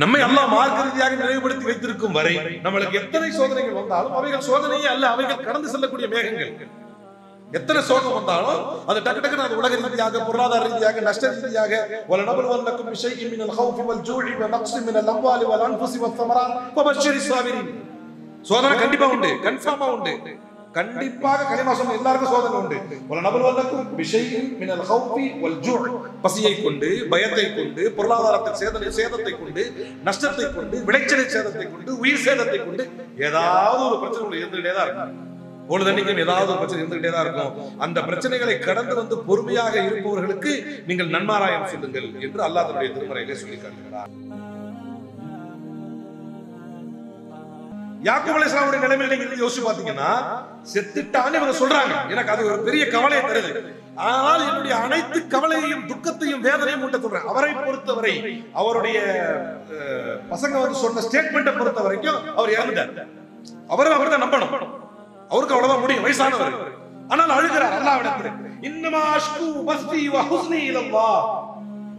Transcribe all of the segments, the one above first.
நம்மை அல்லாஹ் மார்க்க ரீதியாக நிலைப்படுத்தி வைத்திருக்கும் வரை நம்மளுக்கு எத்தனை சோதனைகள் வந்தாலும் அவைகள் சோதனையே அல்ல, அவைகள் கடந்து செல்லக்கூடிய மேகங்கள். எத்தனை சோகம் வந்தாலும் அது டக்கு டக்குன்னு அது உலக ரீதியாக, பொருளாதார ரீதியாக, நஷ்ட ரீதியாக வலனபலுவன்னக்கும் பிஷைஇன் மினல் ஹௌஃபி வல் ஜூஇ வ நக்ஸின் மினல் அம்வாலி வல் அன்ஃபுஸி வஸ் ஸமராத் ஃபபஷ்ஷிரிஸ் ஸாபிரீன். சோதனை கண்டிப்பா உண்டு, கன்ஃபார்மா உண்டு. கண்டிப்பாக கலிமா சொன்ன எல்லாருக்கும் சோதனை உண்டு. வலனபலுவன்னக்கும் பிஷைஇன் மினல் ஹௌஃபி வல் ஜூஇ, பசியை கொண்டு, பயத்தை கொண்டு, பொருளாதாரத்தில் சேதத்தை கொண்டு, நஷ்டத்தை கொண்டு, விளைச்சல் சேதத்தை கொண்டு, உயிர் சேதத்தை கொண்டு ஏதாவது ஒரு பிரச்சனை இருந்துகிட்டே தான் இருக்கும். பொழுதன்னைக்கும் ஏதாவது ஒரு பிரச்சனை இருந்துகிட்டே தான் இருக்கும். அந்த பிரச்சனைகளை கடந்து வந்து பொறுமையாக இருப்பவர்களுக்கு நீங்கள் நன்மாராயம் சொல்லுங்கள் என்று அல்லாஹ் தன்னுடைய திருமறையிலே சொல்லி காட்டுகிறார். யாக்கூப் அலைஹிஸ்ஸலாமுடைய நிலைமையில நீங்க யோசிச்சு பாத்தீங்கன்னா, செத்துட்டான்னு இவங்க சொல்றாங்க, எனக்கு அது ஒரு பெரிய கவலையை தருது. ஆனால் என்னுடைய அனைத்து கவலையையும் துக்கத்தையும் வேதனையும் மூட்ட சொல்றேன். அவரை பொறுத்தவரை, அவருடைய பசங்க வந்து சொன்ன ஸ்டேட்மெண்ட்டை பொறுத்த வரைக்கும் அவர் இறந்துட்டார். அவர் தான் நம்பணும், அவருக்கு அவ்வளவுதான் முடியும், வயசானவர். ஆனால் அழுகிறார் அல்லாஹ்விடத்தில். இன்னமா அஷ்கு பஸ்தி வ ஹுஸ்னி இலல்லாஹ்,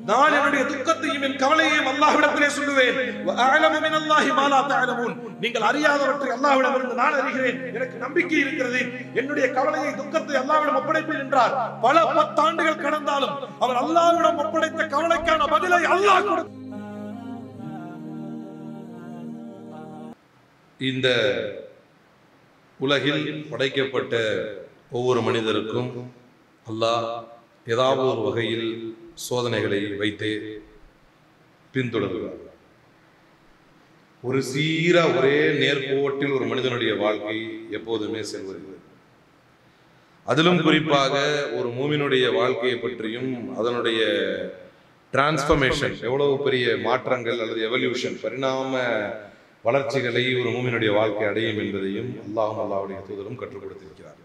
நான் என்னுடைய துக்கத்தையும் என் கவலையையும் அல்லாஹ்விடத்திலே சொல்லுவேன். வ அஅலமு மினல்லாஹி மா லா தஅலமூன், நீங்கள் அறியாதவற்றை அல்லாஹ்விடமிருந்து நான் அறிகிறேன், எனக்கு நம்பிக்கை இருக்கிறது. என்னுடைய கவலையை துக்கத்தை அல்லாஹ்விடம் ஒப்படைப்பேன் என்றார். பல 10 ஆண்டுகள் கடந்தாலும் அவர் அல்லாஹ்விடம் ஒப்படைத்த கவலைக்கான பதிலை அல்லாஹ் கொடுத்தார். இந்த உலகில் படைக்கப்பட்ட ஒவ்வொரு மனிதருக்கும் அல்லாஹ் ஏதாவது ஒரு வகையில் சோதனைகளை வைத்து பின்தொடர்கிறார். ஒரு சீரா ஒரே நேர்கோட்டில் ஒரு மனிதனுடைய வாழ்க்கை எப்போதுமே செல்வது. அதிலும் குறிப்பாக ஒரு மூமினுடைய வாழ்க்கையை பற்றியும் அதனுடைய டிரான்ஸ்ஃபர்மேஷன், எவ்வளவு பெரிய மாற்றங்கள் அல்லது எவல்யூஷன், பரிணாம வளர்ச்சிகளை ஒரு மூமினுடைய வாழ்க்கை அடையும் என்பதையும் அல்லாஹ்வும் அல்லாஹ்வுடைய தூதரும் கற்றுக் கொடுத்திருக்கிறார்.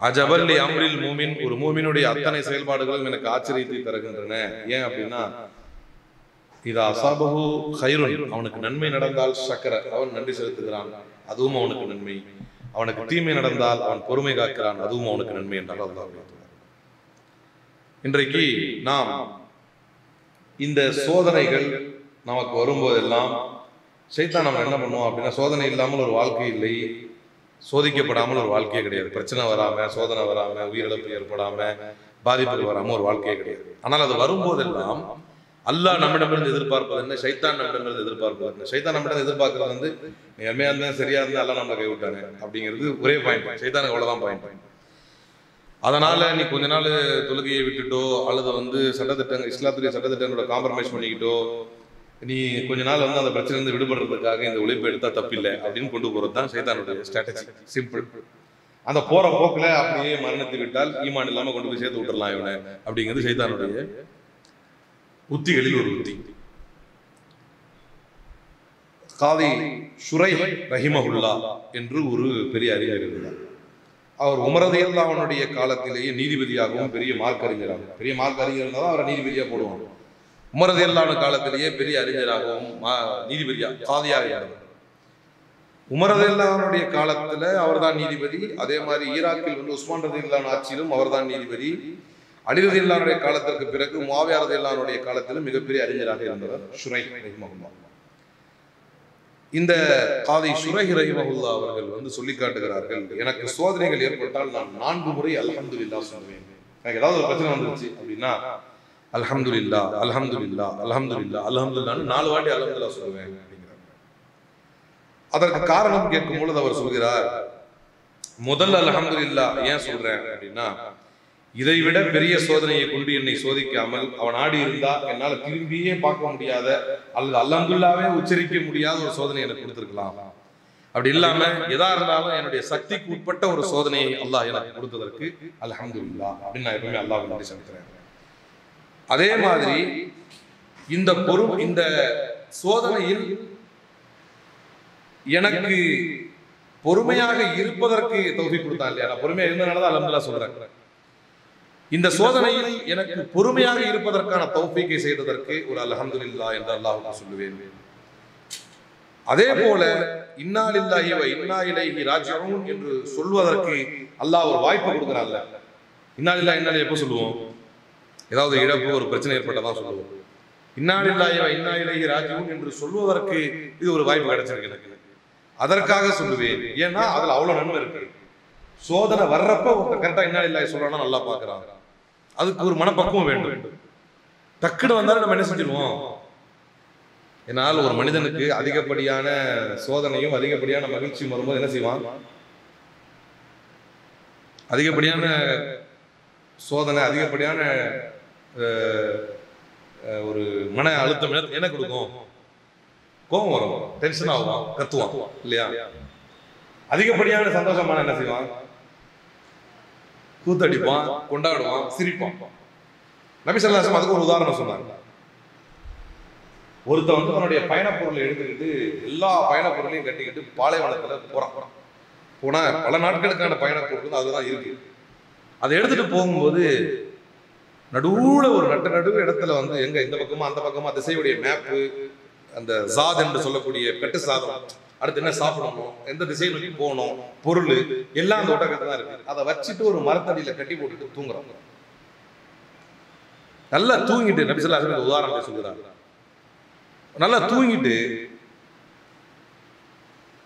அஜபல்லி அம்ரில் மூமின், ஒரு மூமினுடைய அத்தனை செயல்பாடுகளும் எனக்கு ஆச்சரியத்தை தருகின்றன. ஏன் அப்படின்னா, இதா அஸாபஹு கைருன், அவனுக்கு நன்மை நடந்தால் ஷக்கர, அவன் நன்றி செலுத்துகிறான், அதுவும் அவனுக்கு நன்மை. அவனுக்கு தீமை நடந்தால் அவன் பொறுமை காக்கிறான், அதுவும் அவனுக்கு நன்மை என்றால் அல்லாஹ்வுடைய தூதர். இன்றைக்கு நாம் இந்த சோதனைகள் நமக்கு வரும்போதெல்லாம் சைத்தான் நம்ம என்ன பண்ணுவோம் அப்படின்னா, சோதனை இல்லாமல் ஒரு வாழ்க்கை இல்லை, சோதிக்கப்படாமல் ஒரு வாழ்க்கையே கிடையாது. பிரச்சனை வராம, சோதனை வராம, உயிரிழப்பு ஏற்படாம, பாதிப்புகள் வராம ஒரு வாழ்க்கையே கிடையாது. ஆனால் அது வரும்போதெல்லாம் அல்லாஹ் நம்மிடமிருந்து எதிர்பார்ப்பது என்ன, சைத்தான் நம்மிடமிருந்து எதிர்பார்ப்பது என்ன? சைத்தான் நம்மிடம் எதிர்பார்க்கறது வந்து, நீ எம்மையா இருந்தா சரியா இருந்தா அல்லாஹ் நம்மளை கைவிட்டாங்க அப்படிங்கிறது ஒரே பாயிண்ட். சைத்தானுக்கு அவ்வளவுதான் பாயிண்ட். அதனால நீ கொஞ்ச நாள் தொழுகையை விட்டுட்டோ அல்லது வந்து சட்டத்திட்டங்கள், இஸ்லாத்துடைய சட்டத்திட்டங்களோட காம்ப்ரமைஸ் பண்ணிக்கிட்டோ, நீ கொஞ்ச நாள் வந்து அந்த பிரச்சனை விடுபடுறதுக்காக இந்த உழைப்பை எடுத்தா தப்பில்லை அப்படின்னு கொண்டு போறது தான் சைத்தானுடைய ஸ்ட்ராட்டஜி. சிம்பிள். அந்த போற போக்குல அப்படியே மரணத்தை விட்டால் ஈமான் இல்லாம கொண்டு போய் சேர்த்து விட்டுறலாம் இவனை அப்படிங்கிறது சைத்தானுடைய உத்திகளில் ஒரு உத்தி. காதி ஷுரைஹ் ரஹிமஹுல்லா என்று ஒரு பெரிய அறிஞர் இருந்தார். அவர் உமர் ரலியல்லாஹு அன்ஹுடைய காலத்திலேயே நீதிபதியாகவும் பெரிய மார்க் அறிஞராகவும், பெரிய மார்க் அறிஞர் இருந்தாலும் அவரை நீதிபதியா போடுவாங்க. உமர் ரலியல்லாஹு அன்ஹு காலத்திலேயே பெரிய அறிஞராகவும் நீதிபதியா காதியாக இருந்தார். உமர் ரலியல்லாஹு அன்ஹுடைய காலத்துல அவர்தான் நீதிபதி. அதே மாதிரி ஈராக்கில் வந்து உஸ்மான் ரலியல்லாஹு அன்ஹு ஆட்சியிலும் அவர்தான் நீதிபதி. அலி ரலியல்லாஹு அன்ஹுடைய காலத்திற்கு பிறகு முஆவியா ரலியல்லாஹு அன்ஹுடைய காலத்திலும் மிகப்பெரிய அறிஞராக இருந்தவர் ஷுரைஹ் ரஹிமஹுல்லாஹ். இந்த காதி ஷுரைஹ் ரஹிமஹுல்லாஹ் அவர்கள் வந்து சொல்லி காட்டுகிறார்கள், எனக்கு சோதனைகள் ஏற்பட்டால் நான் 4 முறை அல்ஹம்துலில்லாஹ் சொல்வேன். எனக்கு ஏதாவது ஒரு பிரச்சனை வந்துருச்சு அப்படின்னா அல்ஹம்துலில்லாஹ் அல்ஹம்துலில்லாஹ் அல்ஹம்துலில்லாஹ் அல்ஹம்துலில்லாஹ்னு 4 வாட்டி அல்ஹம்துலில்லாஹ் சொல்வேன் அப்படிங்கிறார். அதற்கு காரணம் கேட்கும் பொழுது அவர் சொல்கிறார், முதல் அல்ஹம்துலில்லாஹ் ஏன் சொல்றேன் அப்படின்னா, இதை விட பெரிய சோதனையை கொண்டு என்னை சோதிக்காமல் அவன் ஆடி இருந்தா என்னால் திரும்பியே பார்க்க முடியாத அல்லது அல்ஹம்துலில்லாஹ்வே உச்சரிக்க முடியாத ஒரு சோதனை எனக்கு கொடுத்திருக்கலாம். அப்படி இல்லாம எதா இருந்தாலும் என்னுடைய சக்திக்கு உட்பட்ட ஒரு சோதனையை அல்லாஹ் எனக்கு கொடுத்ததற்கு அல்ஹம்துலில்லாஹ் அப்படின்னு நான் எப்பவுமே அல்லாஹ்வை நன்றி செலுத்துறேன். அதே மாதிரி இந்த சோதனையில் எனக்கு பொறுமையாக இருப்பதற்கு தௌஃபீக் கொடுத்தான் இல்லையா, நான் பொறுமையா இருந்தனாலதான் அல்ஹம்துலில்லாஹ் சொல்றேன். இந்த சோதனையில் எனக்கு பொறுமையாக இருப்பதற்கான தௌஃபீக்கை செய்ததற்கு ஒரு அல்ஹம்துலில்லாஹ் என்று அல்லாஹ்வுக்கு சொல்லுவேன். அதே போல இன்னா லில்லாஹி வ இன்னா இலைஹி ராஜிஊன் என்று சொல்வதற்கு அல்லாஹ் ஒரு வாய்ப்பு கொடுக்கிறான்ல. இன்னா லில்லாஹி இன்னா இலைஹி எப்போ சொல்லுவோம்? ஏதாவது இழப்பு, ஒரு பிரச்சனை ஏற்பட்டதான் சொல்லுவோம். இன்னா லில்லாஹி வ இன்னா இலைஹி ராஜிஊன் என்று சொல்வதற்கு இது ஒரு வாய்ப்பு கிடைச்சிருக்கு எனக்கு. அதற்காக சொல்லுவேன். ஏன்னா அதுல அவ்வளவு நன்மை இருக்கு. சோதனை வர்றப்ப ஒருத்தர் கரெக்டா இன்னா லில்லாஹி சொல்றானா நல்லா பாக்குறாங்க. அதுக்கு ஒரு மனப்பக்குவம் வேண்டும். டக்குன்னு வந்தாலும் நம்ம என்ன செஞ்சிருவோம்? என்னால் ஒரு மனிதனுக்கு அதிகப்படியான சோதனையும் அதிகப்படியான மகிழ்ச்சியும் வரும்போது என்ன செய்வான்? அதிகப்படியான சோதனை, அதிகப்படியான ஒரு மன அழுத்தம் என்ன கொடுக்கும்? கோபம் வரும், டென்ஷன் ஆகும், கத்துவான் இல்லையா? அதிகப்படியான சந்தோஷமான என்ன செய்வான்? கூத்தடிப்பான், கொண்டாடுவான், சிரிப்பான். நபி ஸல்லல்லாஹு அலைஹி வஸல்லம் அதுக்கு ஒரு உதாரணம் சொன்னாங்க. ஒருத்தன் வந்து தன்னுடைய பயணப் பொருளை எடுத்துக்கிட்டு எல்லா பயணப் பொருளையும் கட்டிக்கிட்டு பாலைவனத்துல போறான். போனா பல நாட்களுக்கான பயணப் பொருள் அதுதான் இருக்கு. அதை எடுத்துட்டு போகும்போது நடுவுல ஒரு நடுவு இடத்துல வந்து எங்க இந்த பக்கமா அந்த பக்கமா திசையுடைய மேப்பு, அந்த ஜாத் என்று சொல்லக்கூடிய பெட்டு சாதம், அடுத்து என்ன சாப்பிடணும், எந்த திசையை நோக்கி போகணும், பொருள் எல்லாம் அந்த ஒட்டகத்துல தான் இருக்கு. அதை வச்சுட்டு ஒரு மரத்தடியில கட்டி போட்டுட்டு தூங்குறாங்க. நல்லா தூங்கிட்டு நபி ஸல்லல்லாஹு அலைஹி வஸல்லம் உதாரணத்தை சொல்கிறாங்க. நல்லா தூங்கிட்டு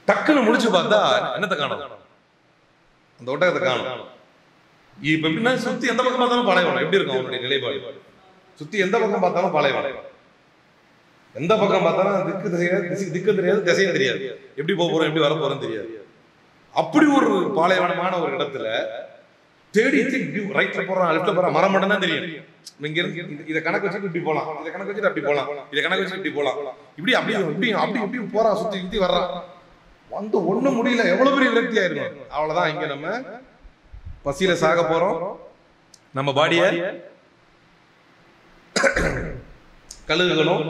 டக்குன்னு முடிச்சு பார்த்தா என்னத்தை காணும்? அந்த ஒட்டகத்தை காணும். இப்ப எப்படின்னா சுத்தி எந்த பக்கம் பார்த்தாலும் பாலைவனம். எப்படி இருக்கும் அவனுடைய நிலைப்பாடு? சுத்தி எந்த பக்கம் பார்த்தாலும் பாலைவனம். எந்த பக்கம் பார்த்தாலும் திக்கு தெரியாது, திசையும் தெரியாது, எப்படி போக போறோம் எப்படி வர போறோம் தெரியாது. அப்படி ஒரு பாலைவனமான ஒரு இடத்துல தேடி ரைட்ல போறான், லெஃப்ட்ல போறான், மரம் மட்டும் தான் தெரியும். இங்க இருந்து இதை கணக்கு வச்சுட்டு இப்படி போலாம், இதை கணக்கு வச்சுட்டு அப்படி போலாம், இதை கணக்கு வச்சுட்டு இப்படி போலாம், இப்படி அப்படி இப்படி அப்படி இப்படி போறான், சுத்தி சுத்தி வர்றான். வந்து ஒண்ணும் முடியல, எவ்வளவு பெரிய விரக்தியா இருக்கும். அவ்வளவுதான், இங்க நம்ம பசியில சாக போறோம். நம்ம பாடிய கழுகுகளும்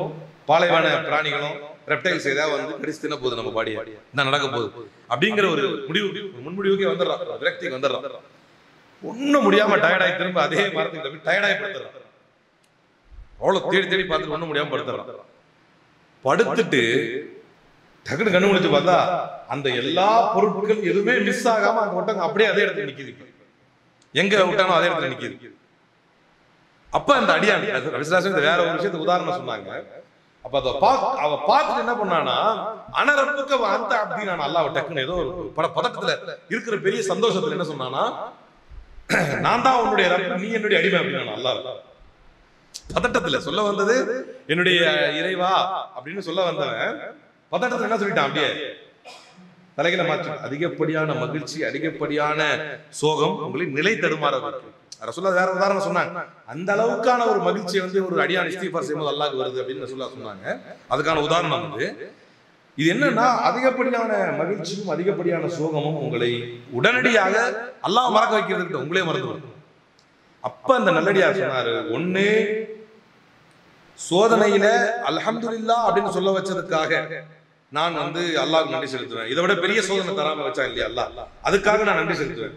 பாலைவன பிராணிகளும் ரெப்டைல்ஸ் ஏதாவது வந்து கடிச்சு தின்ன போகுது நம்ம பாடியை, தான் நடக்க போகுது அப்படிங்கிற ஒரு முடிவுக்கு, முன்முடிவுக்கே வந்துடுறான், விரக்திக்கு வந்துடுறான். ஒன்னும் முடியாம டயர்டாகி திரும்ப அதே மரத்துக்கிட்ட போய் டயர்டாகி படுத்துறான். அவ்வளவு தேடி தேடி பார்த்துட்டு ஒண்ணும் முடியாம படுத்துறான். படுத்துட்டு டக்குனு கண்ணு முடிச்சு பார்த்தா அந்த எல்லா பொருட்கள் எதுவுமே மிஸ் ஆகாம அந்த ஒட்டகம் அப்படியே அதே இடத்துல நிக்குது. எங்க விட்டானோ அதே இடத்துல நிக்குது. அப்ப அந்த அடியான் வேற ஒரு விஷயத்துக்கு உதாரணம் சொன்னாங்க. அப்ப அவ பார்த்துட்டு என்ன பண்ணானா, அனரப்புக்கு அந்த அப்படி நான் அல்லாஹ் டக்குன்னு ஏதோ ஒரு பதட்டத்துல இருக்கிற பெரிய சந்தோஷத்துல என்ன சொன்னானா, நான் தான் உன்னுடைய ரப்பு, நீ என்னுடைய அடிமை அப்படின்னு அல்லாஹ் பதட்டத்துல சொல்ல வந்தது என்னுடைய இறைவா அப்படின்னு சொல்ல வந்தவன் பதட்டத்துல என்ன சொல்லிட்டான், அப்படியே தலைகளை மாற்றி. அதிகப்படியான மகிழ்ச்சி, அதிகப்படியான சோகம் உங்களை நிலை தடுமாற வைக்கும். ரசூலுல்லாஹ் வேற உதாரணம் சொன்னாங்க. அந்த அளவுக்கான ஒரு மகிழ்ச்சி வந்து ஒரு அடியான் இஸ்திக்ஃபார் செய்யும்போது அல்லாஹ்க்கு வருது அப்படின்னு ரசூலுல்லாஹ் சொன்னாங்க. அதுக்கான உதாரணம் வந்து இது என்னன்னா, அதிகப்படியான மகிழ்ச்சியும் அதிகப்படியான சோகமும் உங்களை உடனடியாக அல்லாஹ் மறக்க வைக்கிறதுக்கு உங்களே மறந்துடும். அப்ப அந்த நல்லடியார் சொன்னாரு, ஒண்ணு சோதனையில அல்ஹம்துலில்லாஹ் அப்படின்னு சொல்ல வச்சதுக்காக நான் வந்து அல்லாஹ்வுக்கு நன்றி செலுத்துவேன். இதை விட பெரிய சோதனை தராம வச்சா இல்லையா அல்லாஹ், அதுக்காக நான் நன்றி செலுத்துவேன்.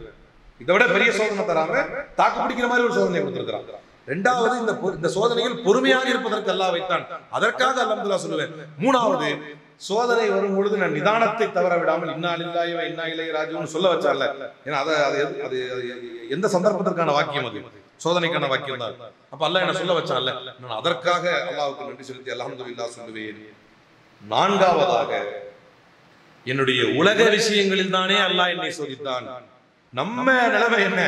இதை விட பெரிய சோதனை தராம தாக்கு பிடிக்கிற மாதிரி ஒரு சோதனை கொடுத்திருக்கிறான். ரெண்டாவது, இந்த சோதனையில் பொறுமையாக இருப்பதற்கு அல்லாஹ் வைத்தான், அதற்காக அல்ஹம்துலில்லாஹ் சொல்லுவேன். மூணாவது, சோதனை வரும் பொழுது நான் நிதானத்தை தவற விடாமல் இன்னா லில்லாஹி வ இன்னா இலைஹி ராஜிஊன் சொல்ல வச்சார்ல. ஏன்னா அது எந்த சந்தர்ப்பத்திற்கான வாக்கியம்? அது சோதனைக்கான வாக்கியம் தான். அப்ப அல்லாஹ் என்ன சொல்ல வச்சான்ல, நான் அதற்காக அல்லாஹ்வுக்கு நன்றி செலுத்தி அல்ஹம்துலில்லாஹ் சொல்லுவேன். நான்காவதாக, என்னுடைய உலக விஷயங்களில் தானே அல்லாஹ் என்னை சோதித்தான். நம்ம நிலைமை என்ன?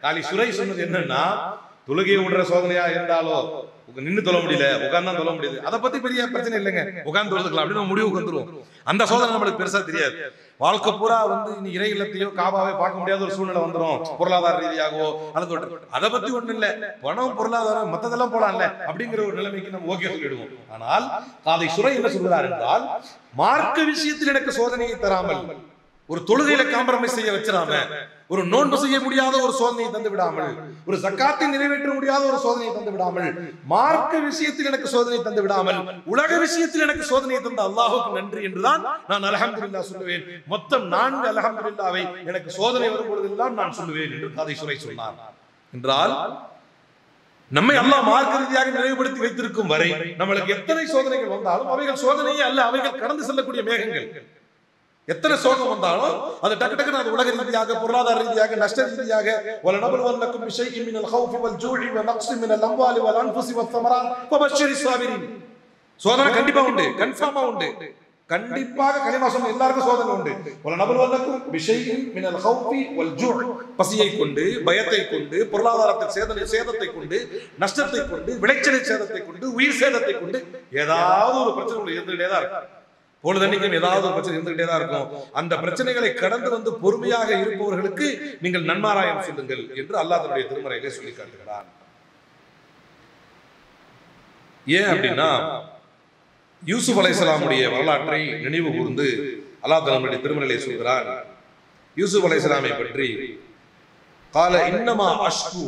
காலி சுரை சொன்னது என்னன்னா, தொழுகையை விடுற சோதனையா இருந்தாலோ நின்று தொழ முடியல, உட்கார்ந்து தொழ முடியுது, அதை பத்தி பெரிய பிரச்சனை இல்லைங்க, உட்கார்ந்து தொழுதுக்கலாம் அப்படின்னு முடிவுக்கு வந்துருவோம். அந்த சோதனை நம்மளுக்கு பெருசா தெரியாது. வாழ்க்கை பூரா வந்து இனி இறை இல்லத்தையோ காபாவே பார்க்க முடியாத ஒரு சூழ்நிலை வந்துடும், பொருளாதார ரீதியாகவோ அல்லது அதை பத்தி ஒண்ணு இல்ல, பணம் பொருளாதாரம் மத்ததெல்லாம் போலாம்ல அப்படிங்கிற ஒரு நிலைமைக்கு நம்ம ஓகே சொல்லிடுவோம். ஆனால் காலை சுரை என்ன சொல்கிறார் என்றால், மார்க்க விஷயத்தில் எனக்கு சோதனையை தராமல், ஒரு தொழுகையில காம்ப்ரமைஸ் செய்ய வச்சிடாம, ஒரு நோன்பு செய்ய முடியாத ஒரு சோதனையை தந்து விடாமல், ஒரு ஜக்காத்தை நிறைவேற்ற முடியாத ஒரு சோதனையை தந்து விடாமல், மார்க்க விஷயத்தில் எனக்கு சோதனை தந்து விடாமல், உலக விஷயத்தில் எனக்கு சோதனையை தந்த அல்லாஹ்வுக்கு நன்றி என்றுதான் நான் அல்ஹம்துலில்லாஹ் சொல்லுவேன். மொத்தம் 4 அல்ஹம்துலில்லாஹ்வை எனக்கு சோதனை வரும் பொழுதெல்லாம் நான் சொல்லுவேன் என்று காதை சுரை சொன்னார். என்றால் நம்மை அல்லாஹ் மார்க்க ரீதியாக நிறைவுபடுத்தி வைத்திருக்கும் வரை நம்மளுக்கு எத்தனை சோதனைகள் வந்தாலும் அவைகள் சோதனையே அல்ல, அவைகள் கடந்து செல்லக்கூடிய மேகங்கள். எத்தனை சோகம் வந்தாலும் அது டக்கு டக்குன்னு அது உலக ரீதியாக, பொருளாதார ரீதியாக, நஷ்ட ரீதியாக, வலனபலுவன்னக்கும் பிஷைஇன் மினல் ஹௌஃபி வல் ஜூஇ வ நக்ஸின் மினல் அம்வாலி வல் அன்ஃபுஸி வஸ் ஸமராத் ஃபபஷ்ஷிரிஸ் ஸாபிரீன். சோதனை கண்டிப்பா உண்டு, கன்ஃபார்மா உண்டு. கண்டிப்பாக கலிமா சொன்ன எல்லாருக்கும் சோதனை உண்டு. வலனபலுவன்னக்கும் பிஷைஇன் மினல் ஹௌஃபி வல் ஜூஇ, பசியை கொண்டு, பயத்தை கொண்டு, பொருளாதாரத்தில் சேதத்தை கொண்டு, நஷ்டத்தை கொண்டு, விளைச்சலை சேதத்தை கொண்டு, உயிர் சேதத்தை கொண்டு ஏதாவது ஒரு பிரச்சனை இருந்துகிட்டே தான் இருக்கும். பொழுதன்னைக்கும் ஏதாவது ஒரு பிரச்சனை இருந்துகிட்டே தான் இருக்கும். அந்த பிரச்சனைகளை கடந்து வந்து பொறுமையாக இருப்பவர்களுக்கு நீங்கள் நன்மாராயம் சொல்லுங்கள் என்று அல்லாஹ் தன்னுடைய திருமறையிலே சொல்லி காட்டுகிறார். ஏன் அப்படின்னா, யூசுப் அலைஹிஸ்ஸலாமுடைய வரலாற்றை நினைவு கூர்ந்து அல்லாஹ் தன்னுடைய திருமறையிலே சொல்கிறார். யூசுப் அலைஹிஸ்ஸலாமை பற்றி قال انما اشكو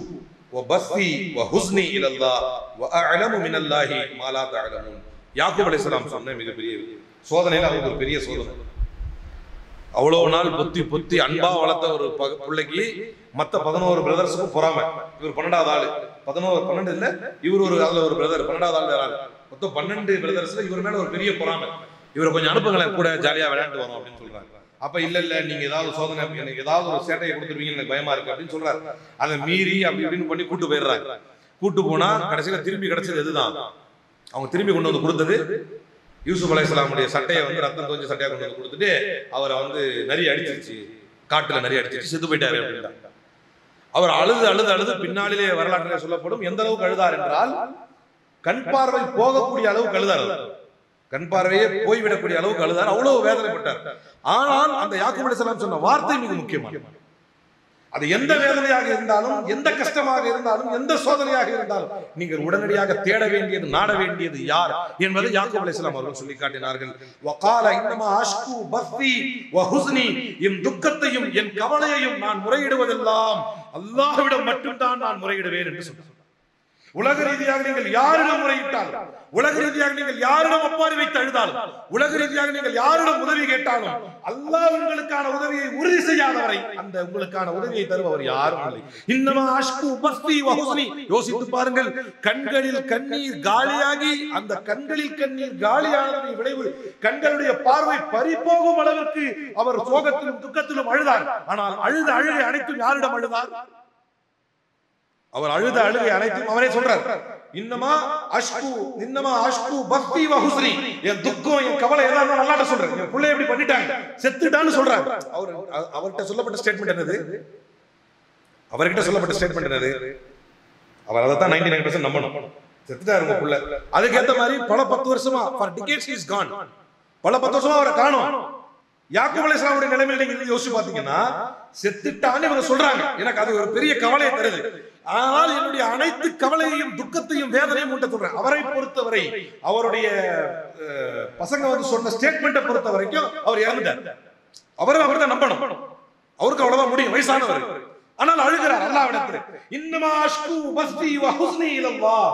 وبثي وحزني الى الله واعلم من الله ما لا تعلمون. யாக்கூப் அலைஹிஸ்ஸலாம் சொன்ன மிகப்பெரிய சோதனையில அவங்க ஒரு பெரிய சோதனை. அவ்வளவு நாள் பொத்தி அன்பா வளர்த்த ஒரு பிள்ளைக்கு மத்த 11 பிரதர்ஸுக்கும் பொறாம. இவர் 12வது ஆளு, 12 இல்ல, இவர் அதுல ஒரு பிரதர் 12வது ஆள் வேற ஆள், மொத்தம் 12 பிரதர்ஸ்ல இவர் மேல ஒரு பெரிய பொறாம. இவரை கொஞ்சம் அனுப்புங்களேன், கூட ஜாலியா விளையாண்டு வரோம் அப்படின்னு சொல்றாங்க. அப்ப இல்ல நீங்க ஏதாவது சோதனை, எனக்கு ஏதாவது ஒரு சேட்டையை கொடுத்துருவீங்க, எனக்கு பயமா இருக்கு அப்படின்னு சொல்றாரு. அதை மீறி அப்படி இப்படின்னு பண்ணி கூட்டு போயிடுறாங்க. கூட்டு போனா கடைசியில திரும்பி கிடைச்சது எதுதான், அவங்க திரும்பி கொண்டு வந்து கொடுத்தது யூசுப் அலைஹிஸ்ஸலாமுடைய சட்டையை வந்து ரத்தம் தோஞ்ச சட்டையை கொண்டு வந்து கொடுத்துட்டு அவரை வந்து நிறைய அடிச்சிருச்சு, காட்டுல நிறைய அடிச்சிருச்சு, செத்து போயிட்டாரு அப்படின்ட்டாங்க. அவர் அழுது பின்னாளிலே வரலாற்றிலே சொல்லப்படும் எந்த அளவுக்கு அழுதார் என்றால், கண் பார்வை போகக்கூடிய அளவுக்கு அழுதார். கண் பார்வையே போய்விடக்கூடிய அளவுக்கு அழுதார். அவ்வளவு வேதனைப்பட்டார். ஆனால் அந்த யாக்கூப் அலைஹிஸ்ஸலாம் சொன்ன வார்த்தை மிக முக்கியமானது. அது எந்த வேதனையாக இருந்தாலும், எந்த கஷ்டமாக இருந்தாலும், எந்த சோதனையாக இருந்தாலும் நீங்கள் உடனடியாக தேட வேண்டியது, நாட வேண்டியது யார் என்பதை யாக்கூப் அலைஹிஸ்ஸலாம் அவர்கள் சொல்லி காட்டினார்கள். வகால இன்னமா அஷ்கு பஸ்தி வஹுஸ்னி, என் துக்கத்தையும் என் கவலையையும் நான் முறையிடுவதெல்லாம் அல்லாஹ்விடம் மட்டும்தான் நான் முறையிடுவேன் என்று சொன்னார். உலக ரீதியாக நீங்கள் யாரிடம் முறையிட்டாலும், உலக ரீதியாக நீங்கள் யாரிடம் ஒப்பாரி வைத்து அழுதாலும், உலக ரீதியாக நீங்கள் யாரிடம் உதவி கேட்டாலும், அல்லாஹ் உங்களுக்கான உதவியை உறுதி செய்யாதவரை அந்த உங்களுக்கான உதவியை தருபவர் யாரும் இல்லை. இன்னமா அஷ்கு பஸ்தி வஹுஸ்னி. யோசித்து பாருங்கள், கண்களில் கண்ணீர் காலியாகி, அந்த கண்களில் கண்ணீர் காலியானதன் விளைவு கண்களுடைய பார்வை பறிபோகும் அளவிற்கு அவர் சோகத்திலும் துக்கத்திலும் அழுதார். ஆனால் அழுத அழுகை அனைத்தும் யாரிடம் அழுதார்? அவர் அழுத அழுகை அனைத்தும் அவரே சொல்றார். இன்னமா அஷ்கு பக்தி வஹுஸ்னி, என் துக்கம் என் கவலை எல்லாம் அல்லாஹ்ட்ட சொல்றேன். என் பிள்ளை எப்படி பண்ணிட்டாங்க, செத்துட்டான்னு சொல்றாங்க. அவர்கிட்ட சொல்லப்பட்ட ஸ்டேட்மெண்ட் என்னது? அவர்கிட்ட சொல்லப்பட்ட ஸ்டேட்மெண்ட் என்னது? அவர் அதை தான் 99% நம்பணும். செத்துட்டாரு உங்க பிள்ளை. அதுக்கேற்ற மாதிரி பல 10 வருஷமா, for decades he is gone, பல 10 வருஷமா அவரை காணோம். யாக்கூப் அலைஹிஸ்ஸலாமுடைய நிலைமையில நீங்க யோசிச்சு பாத்தீங்கன்னா, செத்துட்டான்னு இவங்க சொல்றாங்க. எனக்கு அது ஒரு பெரிய கவலையை தருது. ஆனால் என்னுடைய அனைத்து கவலையையும் துக்கத்தையும் வேதனையும் உண்ட சொல்றேன். அவரை பொறுத்தவரை, அவருடைய பசங்க வந்து சொன்ன ஸ்டேட்மெண்ட்டை பொறுத்த வரைக்கும் அவர் இறந்துட்டார். அவர் தான் நம்பணும். அவருக்கு அவ்வளவுதான் முடியும், வயசானவர். ஆனால் அழுகிறார் அல்லாஹ்விடத்தில். இன்னமா அஷ்கு பஸ்தி வஹுஸ்னி இலல்லாஹ்,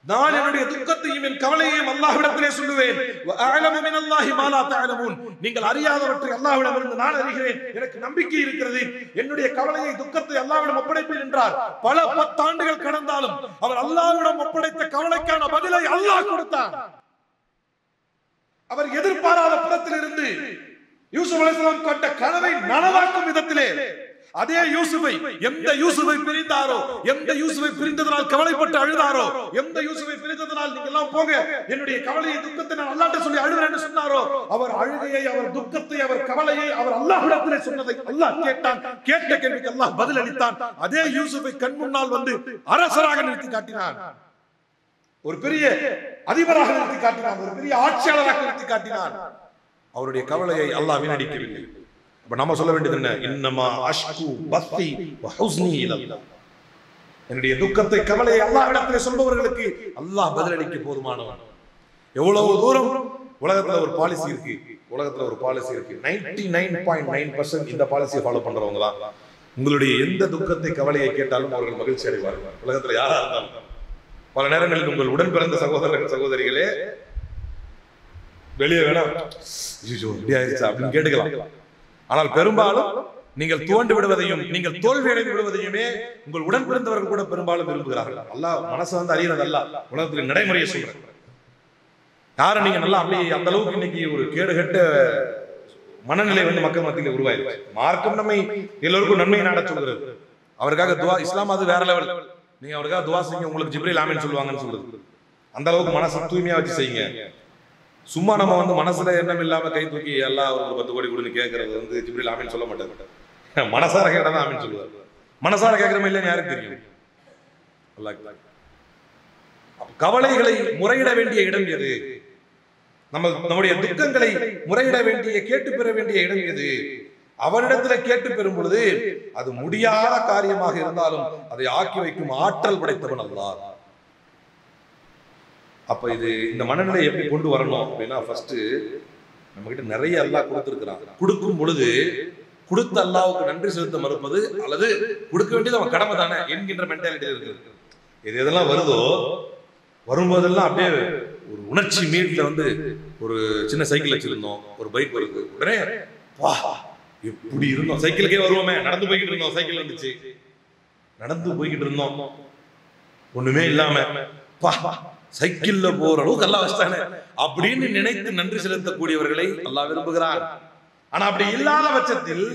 நான் என்னுடைய துக்கத்தையும் என் கவலையையும் அல்லாஹ்விடத்திலே சொல்லுவேன். வஅலமு மினல்லாஹி மா லா தஅலமூன், நீங்கள் அறியாதவற்றை அல்லாஹ்விடமிருந்து நான் அறிகிறேன், எனக்கு நம்பிக்கை இருக்கிறது. என்னுடைய கவலையை துக்கத்தை அல்லாஹ்விடம் ஒப்படைப்பேன் என்றார். பல 10 ஆண்டுகள் கடந்தாலும் அவர் அல்லாஹ்விடம் ஒப்படைத்த கவலைக்கான பதிலை அல்லாஹ் கொடுத்தார். அவர் எதிர்பாராத புறத்திலிருந்து யூசுப் அலைஹிஸ்ஸலாம் கண்ட கனவை நனவாக்கும் விதத்திலே அதே யூசுஃபை, எந்த யூசுஃபை பிரிந்தாரோ, எந்த யூசுஃபை பிரிந்ததனால் கவலைப்பட்டு அழுதாரோ, எந்த யூசுஃபை பிரிந்ததனால் நீங்க எல்லாம் போங்க, என்னுடைய கவலையை துக்கத்தை நான் அல்லாஹ்ட்ட சொல்லி அழுகிறேன்னு சொன்னாரோ, அவர் அழுகையை, அவர் துக்கத்தை, அவர் கவலையை அவர் அல்லாஹ்விடத்திலே சொன்னதை அல்லாஹ் கேட்டான். கேட்ட கேள்விக்கு அல்லாஹ் பதில் அளித்தான். அதே யூசுஃபை கண் முன்னால் வந்து அரசராக நிறுத்தி காட்டினான், ஒரு பெரிய அதிபராக நிறுத்தி காட்டினான், ஒரு பெரிய ஆட்சியாளராக நிறுத்தி காட்டினான். அவருடைய கவலையை அல்லாஹ் வீணடிக்கவில்லை. நம்ம சொல்ல வேண்டியது என்ன? இன்னமா அஷ்கு பஸ்தி வஹுஸ்னி இலல்லாஹ், என்னுடைய துக்கத்தை கவலையை அல்லாஹ்விடத்திலே சொல்பவர்களுக்கு அல்லாஹ் பதிலளிக்க போதுமானவன். எவ்வளவு தூரம் உலகத்துல ஒரு பாலிசி இருக்கு, உலகத்துல ஒரு பாலிசி இருக்கு. 99.9% இந்த பாலிசியை ஃபாலோ பண்றவங்க தான். உங்களுடைய எந்த துக்கத்தை கவலையை கேட்டாலும் அவர்கள் மகிழ்ச்சி அடைவார்கள். உலகத்துல யாரா இருந்தாலும். பல நேரங்களில் உங்கள் உடன் பிறந்த சகோதரர்கள் சகோதரிகளே வெளியே வேணாம் அப்படின்னு கேட்டுக்கலாம். ஆனால் பெரும்பாலும் நீங்கள் துவண்டு விடுவதையும் நீங்கள் தோல்வி அடைந்து விடுவதையுமே உங்கள் உடன் பிறந்தவர்கள் கூட பெரும்பாலும் விரும்புகிறார்கள். அல்லாஹ் மனசை வந்து அறியறது அல்ல, உலகத்துக்கு நடைமுறையை சொல்றேன். யாரை நீங்க நல்லா அப்படி அந்த அளவுக்கு இன்னைக்கு ஒரு கேடுகட்ட மனநிலை வந்து மக்கள் மத்தியில் உருவாயிருக்கு. மார்க்கம் நம்மை எல்லோருக்கும் நன்மை நாட சொல்கிறது. அவருக்காக துவா, இஸ்லாம் அது வேற லெவல். நீங்க அவருக்காக துவா செய்யுங்க, உங்களுக்கு ஜிப்ரீல் ஆமீன் சொல்லுவாங்கன்னு சொல்லுது. அந்த அளவுக்கு மனசு தூய்மையா வச்சு செய்யுங்க. சும்மா நம்ம வந்து மனசுல எண்ணம் இல்லாம கை தூக்கி எல்லாம் ஒரு 10 கோடி கொடுன்னு கேட்கறது வந்து ஜிப்ரீல் ஆமீன் சொல்ல மாட்டாரு. மனசார கேட்டதான் ஆமீன் சொல்லுவார். மனசார கேட்கிறோம் இல்லைன்னு யாருக்கு தெரியும்? கவலைகளை முறையிட வேண்டிய இடம் எது? நம்முடைய துக்கங்களை முறையிட வேண்டிய, கேட்டு பெற வேண்டிய இடம் எது? அவனிடத்துல கேட்டு பெறும் பொழுது அது முடியாத காரியமாக இருந்தாலும் அதை ஆக்கி வைக்கும் ஆற்றல் படைத்தவன் அல்லாஹ். அப்ப இது இந்த மனநிலை எப்படி கொண்டு வரணும் அப்படின்னா, ஃபர்ஸ்ட் நம்ம கிட்ட நிறைய அல்லாஹ் கொடுத்திருக்கிறான். கொடுக்கும் பொழுது கொடுத்த அல்லாஹ்வுக்கு நன்றி செலுத்த மறுப்பது அல்லது கொடுக்க வேண்டியது அவன் கடமை தானே என்கின்ற மென்டாலிட்டி இருக்கு. இது எதெல்லாம் வருதோ வரும்போதெல்லாம் அப்படியே ஒரு உணர்ச்சி மீட்ல வந்து ஒரு சின்ன சைக்கிள் வச்சிருந்தோம், ஒரு பைக் வருது, உடனே வா எப்படி இருந்தோம், சைக்கிளுக்கே வருவோமே, நடந்து போய்கிட்டு இருந்தோம், சைக்கிள் வந்துச்சு, நடந்து போய்கிட்டு இருந்தோம் ஒண்ணுமே இல்லாம பா சைக்கிள்ல போற அளவுக்கு அல்லாஹ் வச்சிட்டானே அப்படின்னு நினைத்து நன்றி செலுத்தக்கூடியவர்களை அல்லாஹ் விரும்புகிறான். ஆனா அப்படி இல்லாத பட்சத்தில்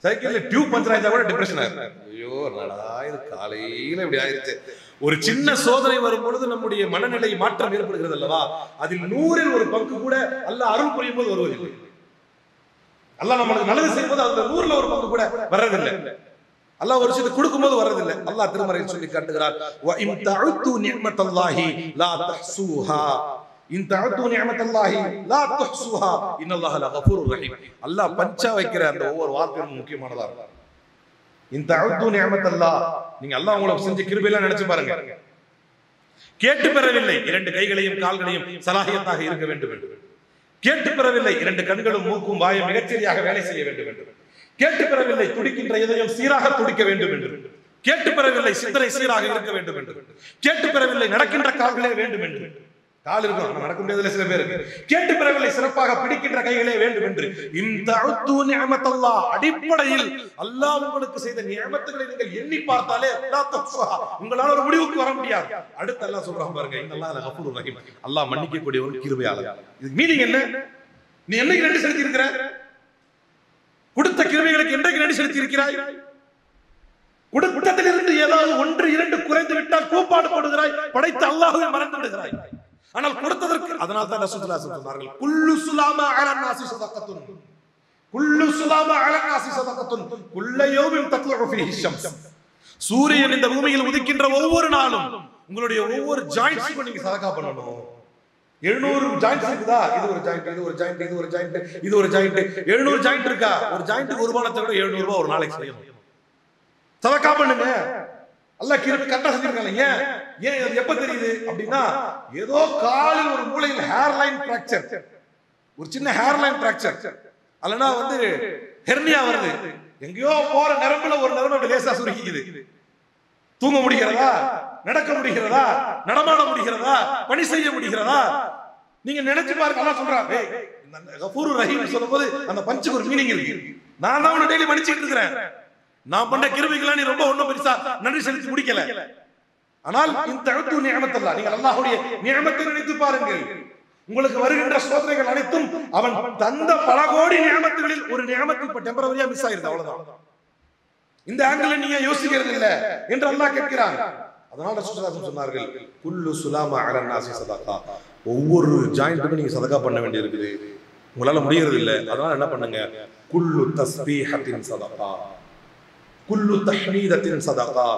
சைக்கிள்ல டியூப் பஞ்சர் ஆயிட்டா கூட டிப்ரெஷன் ஆயிரும். ஐயோ நடா இது காலையில இப்படி ஆயிருச்சு. ஒரு சின்ன சோதனை வரும் பொழுது நம்முடைய மனநிலை மாற்றம் ஏற்படுகிறது அல்லவா? அதில் 100ல் 1 பங்கு கூட அல்லாஹ் அருள் புரியும் போது வருவதில்லை. அல்லாஹ் நம்மளுக்கு நல்லது செய்யும் போது அந்த 100ல் 1 பங்கு கூட வர்றதில்லை. அல்லாஹ் ஒரு விஷயத்தை கொடுக்கும் போது வர்றதில்லை. அல்லாஹ் திருமறையில் சொல்லி காட்டுகிறார், வ இன் தஅது நிஅமத்தல்லாஹி லா தஹ்ஸூஹா, இன் தஅது நிஅமத்தல்லாஹி லா தஹ்ஸூஹா இன்னல்லாஹ லகஃபூருர் ரஹீம். அல்லாஹ் பஞ்சா வைக்கிற அந்த ஒவ்வொரு வார்த்தையும் முக்கியமானதா இருக்கு. இன் தஅது நிஅமத்தல்லாஹ், நீங்க அல்லாஹ் உங்களுக்கு செஞ்ச கிருபையெல்லாம் நினைச்சு பாருங்க. கேட்டு பெறவில்லை 2 கைகளையும் கால்களையும் சலாஹியத்தாக இருக்க வேண்டும் என்று, கேட்டு பெறவில்லை 2 கண்களும் மூக்கும் வாயும் மிகச்சரியாக வேலை செய்ய வேண்டும் என்று, கேட்டு பெறவில்லை துடிக்கின்ற இதயம் சீராக துடிக்க வேண்டும் என்று, கேட்டு பெறவில்லை சிந்தனை சீராக இருக்க வேண்டும் என்று, கேட்டு பெறவில்லை நடக்கின்ற கால்களே வேண்டும் என்று, கால் இருக்கும் ஆனா நடக்க முடியாதுல சில பேருக்கு, கேட்டு பெறவில்லை சிறப்பாக பிடிக்கின்ற கைகளே வேண்டும் என்று. இந்த நிஅமத்தல்லாஹ், அடிப்படையில் அல்லாஹ் உங்களுக்கு செய்த நிஅமத்துகளை நீங்கள் எண்ணி பார்த்தாலே உங்களால ஒரு முடிவுக்கு வர முடியாது. அடுத்து அல்லாஹ் சொல்றான் பாருங்க, இன்னல்லாஹ லகஃபூருர் ரஹீம், அல்லாஹ் மன்னிக்க கூடியவன் கிருபையாளன். இதுக்கு மீனிங் என்ன? நீ என்னைக்கு நன்றி செலுத்தி இருக்கிற? கொடுத்த கிருபைகளுக்கு என்றைக்கு நன்றி செலுத்தி இருக்கிறாய்? கொடுத்ததிலிருந்து ஏதாவது 1 2 குறைந்து விட்டால் கூப்பாடு போடுகிறாய், படைத்த அல்லாஹ்வை மறந்து விடுகிறாய். ஆனால் கொடுத்ததற்கு, அதனால தான் ரசூலுல்லாஹி சொன்னார்கள், குல்லு சுலாமா அலா நாஸி ஸதகத்துன், குல்லு சுலாமா அலா நாஸி ஸதகத்துன் குல்ல யௌமின் தத்லு ஃபீஹி ஷம்ஸ். சூரியன் இந்த பூமியில் உதிக்கின்ற ஒவ்வொரு நாளும் உங்களுடைய ஒவ்வொரு ஜாயின்ட்ஸ்க்கும் நீங்க சதகா பண்ணணும். 700 ஜாயின்ட்ஸ் இருக்குதா? இது ஒரு ஜாயிண்ட், இது ஒரு ஜாயிண்ட், இது ஒரு ஜாயிண்ட், இது ஒரு ஜாயிண்ட், 700 ஜாயிண்ட் இருக்கா? ஒரு ஜாயிண்ட்டுக்கு ஒரு ரூபாய் விட 700 ரூபாய் ஒரு நாளைக்கு செய்யணும். சதகா பண்ணுங்க. அல்லாஹ் கிருபை கரெக்டா செஞ்சிருக்காங்க. ஏன் அது எப்ப தெரியுது அப்படின்னா, ஏதோ காலில் ஒரு மூலையில் ஹேர் லைன் பிராக்சர், ஒரு சின்ன ஹேர் லைன் பிராக்சர், அல்லனா வந்து ஹெர்னியா வருது, எங்கேயோ போற நரம்புல ஒரு நரம்பு லேசா சுருக்கிக்குது, தூங்க முடிகிறதா, நடக்க முடிகிறதா, நடமாட முடிகிறதா, பணி செய்ய முடிகிறதா? நீங்க நினைச்சு பாருங்க. அல்லாஹ் சொல்றான், கஃபூருர் ரஹீம் சொல்லும்போது அந்த பஞ்சுக்கு ஒரு மீனிங் இருக்கு. நான் தான் உன்னை டெய்லி மன்னிச்சிட்டு இருக்கிறேன், நான் பண்ண கிருபைகளா நீ ரொம்ப ஒண்ணும் பெருசா நன்றி செலுத்தி முடிக்கல. ஆனால் இந்த தஅது நிஅமத்தல்லாஹ், நீங்கள் அல்லாஹ்வுடைய நிஅமத்தை நினைத்து பாருங்கள். உங்களுக்கு வருகின்ற சோதனைகள் அனைத்தும் அவன் தந்த பல கோடி நிஅமத்துகளில் ஒரு நிஅமத்து இப்ப டெம்பரரியா மிஸ் ஆயிருது, அவ்வளவுதான். இந்த ஆங்கிள் நீங்க யோசிக்கிறது இல்ல என்று அல்லாஹ் கேட்கிறான். அதனால ரசூலுல்லாஹி சொன்னார்கள், குல்லு சுலாமா அலா நாஸி ஸதகா, ஒவ்வொரு ஜாயிண்ட்டுக்கும் நீங்க சதகா பண்ண வேண்டியது இருக்குது, உங்களால முடியறது இல்ல. அதனால என்ன பண்ணுங்க, குல்லு தஸ்பீஹத்தின் ஸதகா, குல்லு தஹ்மீதத்தின் ஸதகா,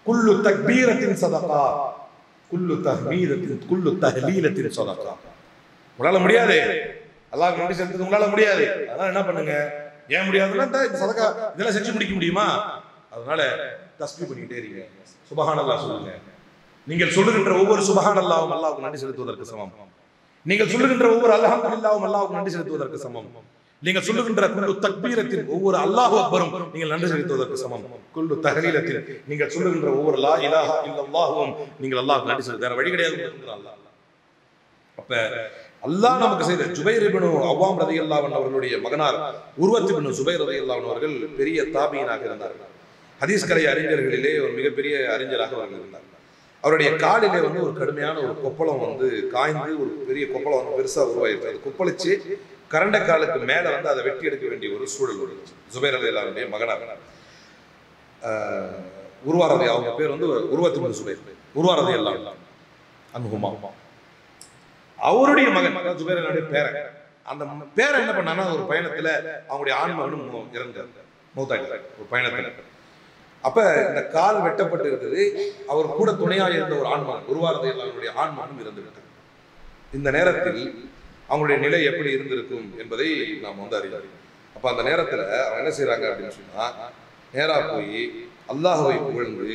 குல்லு தக்பீரத்தின் ஸதகா, குல்லு தஹ்மீதத்தின் குல்லு தஹ்லீலத்தின் ஸதகா. உங்களால முடியாது, அல்லாஹ்வுக்கு நன்றி செலுத்துறது உங்களால முடியாது. அதனால என்ன பண்ணுங்க, ஏன் முடியாதுன்னா இந்த சதகா இதெல்லாம் செஞ்சு முடிக்க முடியுமா? அதனால தஸ்பீஹ் பண்ணிட்டே இருங்க, சுப்ஹானல்லாஹ் சொல்லுங்க. நீங்கள் சொல்லுகின்ற ஒவ்வொரு சுப்ஹானல்லாஹும் அல்லாஹ்வுக்கு நன்றி செலுத்துவதற்கு சமம். நீங்கள் சொல்லுகின்ற ஒவ்வொரு அல்ஹம்துலில்லாஹும் அல்லாஹ்வுக்கு நன்றி செலுத்துவதற்கு சமம். நீங்கள் சொல்லுகின்ற குல்லு தக்பீரத்தின் ஒவ்வொரு அல்லாஹு அக்பரும் நீங்கள் நன்றி செலுத்துவதற்கு சமம். குல்லு தஹ்லீலத்தின் நீங்கள் சொல்லுகின்ற ஒவ்வொரு லா இலாஹா இல்லல்லாஹும் நீங்கள் அல்லாஹ்வுக்கு நன்றி செலுத்த, வேற வழி கிடையாது. அப்ப அல்லாஹ் நமக்கு செய்த ஜுபைர் இப்னு அவ்வாம் ரலியல்லாஹு அன்ஹு அவர்களுடைய மகனார் உர்வத் இப்னு ஜுபைர் ரலியல்லாஹு அன்ஹு அவர்கள் பெரிய தாபீனாக இருந்தார்கள். ஹதீஸ் கலை அறிஞர்களிலே ஒரு மிகப்பெரிய அறிஞராக அவர்கள் இருந்தார். அவருடைய காலிலே வந்து ஒரு கடுமையான ஒரு கொப்பளம் வந்து காய்ந்து ஒரு பெரிய கொப்பளம் வந்து பெருசா உருவாயிருக்கு. அது கொப்பளிச்சு கரண்டைக்காலுக்கு மேல வந்து அதை வெட்டி எடுக்க வேண்டிய ஒரு சூழல் இருந்துச்சு. ஜுபைர் ரலியல்லாஹுடைய மகனாக உருவாரதி, அவங்க பேர் வந்து உருவத்தின் சுபைர், உருவாரதி எல்லாம் அன்ஹுமா, அவருடைய மகன் ஜுபைர் ரலியல்லாஹுடைய பேரன். அந்த பேரை என்ன பண்ணான்னா, ஒரு பயணத்துல அவங்களுடைய ஆண் மகனும் இறந்தார், மௌத்தாயிட்டார் ஒரு பயணத்துல. அப்ப இந்த கால் வெட்டப்பட்டு இருக்குது, அவர் கூட துணையாக இருந்த ஒரு ஆண்மகன் உருவாரதி எல்லாருடைய ஆண்மகனும் இறந்து விட்டார். இந்த நேரத்தில் அவங்களுடைய நிலை எப்படி இருந்திருக்கும் என்பதை நாம் வந்து அறிவோம். அப்ப அந்த நேரத்துல அவங்க என்ன செய்யறாங்க அப்படின்னு சொன்னா, நேரா போய் அல்லாஹ்வை புகழ்ந்து,